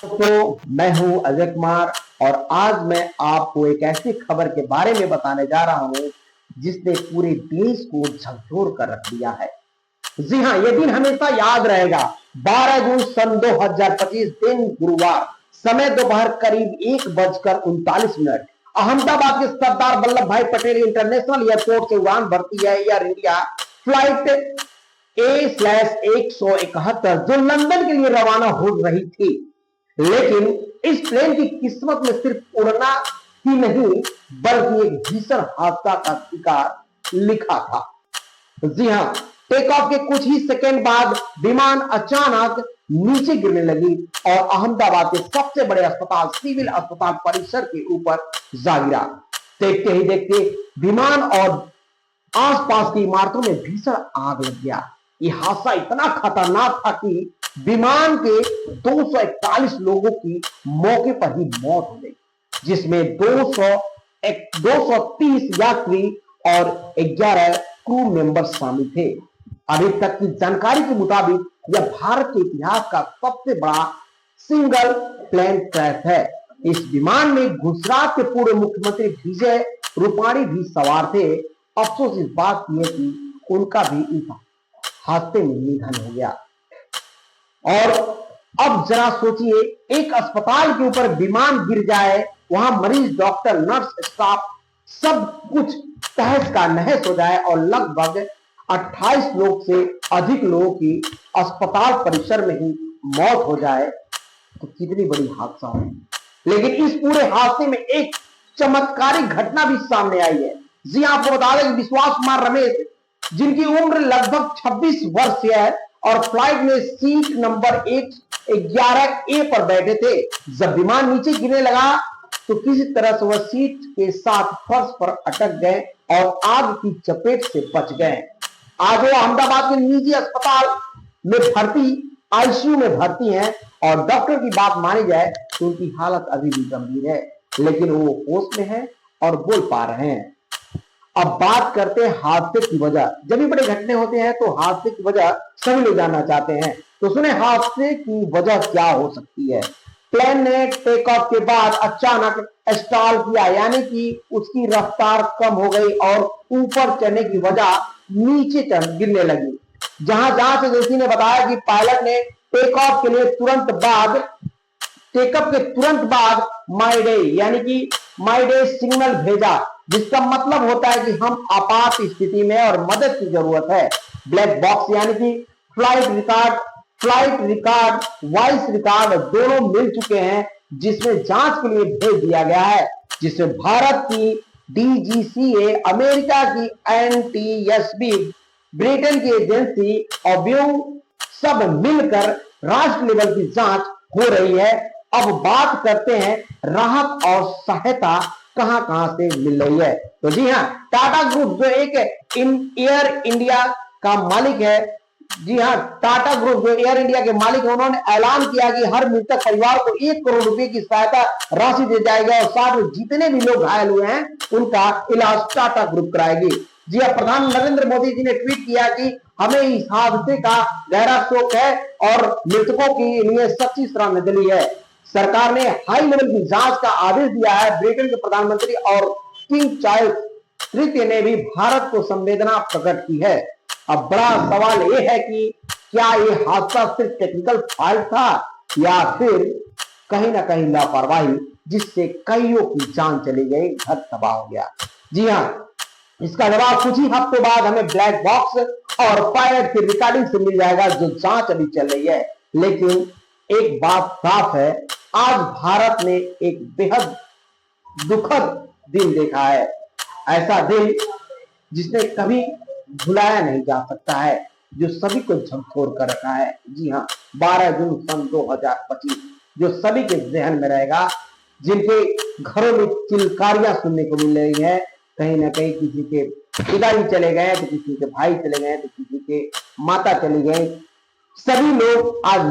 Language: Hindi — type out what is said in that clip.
तो मैं हूं अजय कुमार और आज मैं आपको एक ऐसी खबर के बारे में बताने जा रहा हूं जिसने पूरे देश को झकझोर कर रख दिया है। जी हां, यह दिन हमेशा याद रहेगा। 12 जून सन 2025 दिन गुरुवार, समय दोपहर करीब 1:39। अहमदाबाद के सरदार वल्लभ भाई पटेल इंटरनेशनल एयरपोर्ट से उड़ान भरती है एयर इंडिया फ्लाइट A/171 जो लंदन के लिए रवाना हो रही थी। लेकिन इस प्लेन की किस्मत में सिर्फ उड़ना ही नहीं बल्कि एक भीषण हादसा का शिकार लिखा था। जी हां, टेक ऑफ के कुछ ही सेकंड बाद विमान अचानक नीचे गिरने लगी और अहमदाबाद के सबसे बड़े अस्पताल सिविल अस्पताल परिसर के ऊपर जा गिरा। देखते ही देखते विमान और आसपास की इमारतों में भीषण आग लग गया। यह हादसा इतना खतरनाक था कि विमान के 241 लोगों की मौके पर ही मौत हो गई, जिसमें 230 यात्री और 11 क्रू मेंबर शामिल थे। अभी तक की जानकारी के मुताबिक यह भारत के इतिहास का सबसे बड़ा सिंगल प्लेन क्रैश है। इस विमान में गुजरात के पूर्व मुख्यमंत्री विजय रूपाणी भी सवार थे। अफसोस इस बात की है कि उनका भी इस हादसे में निधन हो गया। और अब जरा सोचिए, एक अस्पताल के ऊपर विमान गिर जाए, वहां मरीज, डॉक्टर, नर्स, स्टाफ सब कुछ तहस का नहस हो जाए और लगभग 28 लोग से अधिक लोगों की अस्पताल परिसर में ही मौत हो जाए तो कितनी बड़ी हादसा हो। लेकिन इस पूरे हादसे में एक चमत्कारिक घटना भी सामने आई है। जी आपको बता दें, विश्वास कुमार रमेश, जिनकी उम्र लगभग 26 वर्ष है और फ्लाइट में सीट नंबर 111A पर बैठे थे। जब विमान नीचे गिरने लगा तो किसी तरह से वह सीट के साथ फर्श पर अटक गए और आग की चपेट से बच गए। आज वो अहमदाबाद के निजी अस्पताल में भर्ती, आईसीयू में भर्ती हैं और डॉक्टर की बात मानी जाए तो उनकी हालत अभी भी गंभीर है, लेकिन वो होश में है और बोल पा रहे हैं। अब बात करते हैं हादसे की वजह। जब भी बड़े घटने होते हैं तो हादसे की वजह सभी लोग जानना चाहते हैं। तो सुने हादसे की वजह क्या हो सकती है। प्लेन ने टेक ऑफ के बाद अचानक स्टॉल किया, यानी कि उसकी रफ्तार कम हो गई और ऊपर चढ़ने की वजह नीचे गिरने लगी। जहां जांच एजेंसी ने बताया कि पायलट ने टेकअप के तुरंत बाद माइडे यानी कि माइडे सिग्नल भेजा, जिसका मतलब होता है कि हम आपात स्थिति में और मदद की जरूरत है। ब्लैक बॉक्स यानी कि फ्लाइट रिकॉर्ड, वॉइस रिकॉर्ड दोनों मिल चुके हैं, जिसमें जांच के लिए भेज दिया गया है, जिसमें भारत की डीजीसीए, अमेरिका की एनटीएसबी, ब्रिटेन की एजेंसी और व्यू सब मिलकर राष्ट्र लेवल की जांच हो रही है। अब बात करते हैं राहत और सहायता कहां कहां से मिल रही है। तो जी हां, टाटा ग्रुप जो एक एयर इंडिया का मालिक है, जी हां, टाटा ग्रुप जो एयर इंडिया के मालिक है, उन्होंने ऐलान किया कि हर मृतक परिवार को 1 करोड़ रुपए की सहायता राशि दी जाएगी और साथ में जितने भी लोग घायल हुए हैं उनका इलाज टाटा ग्रुप कराएगी। जी हां, प्रधान नरेंद्र मोदी जी ने ट्वीट किया कि हमें इस हादसे का गहरा शोक है और मृतकों के लिए सच्ची श्रद्धांजलि है। सरकार ने हाई लेवल की जांच का आदेश दिया है। ब्रिटेन के प्रधानमंत्री और किंग चार्ल्स तृतीय ने भी भारत को संवेदना प्रकट की है। अब बड़ा सवाल यह है कि क्या यह हादसा सिर्फ टेक्निकल फॉल्ट था या फिर कहीं ना कहीं लापरवाही, जिससे कईयों की जान चली गई, घर तबाह हो गया। जी हां, इसका जवाब कुछ ही हफ्तों बाद हमें ब्लैक बॉक्स और पायलट की रिकॉर्डिंग से मिल जाएगा, जो जांच अभी चल रही है। लेकिन एक बात साफ है, आज भारत ने एक बेहद दुखद दिन देखा है। ऐसा दिन जिसने कभी भुलाया नहीं जा सकता है, जो सभी को झकझोर कर रखा है। जी हाँ, 12 जून सन 2025 जो सभी के जहन में रहेगा, जिनके घरों में चिल्कारियां सुनने को मिल रही है। कहीं ना कहीं किसी के पिताजी चले गए तो किसी के भाई चले गए तो किसी के माता चली गई। सभी लोग आज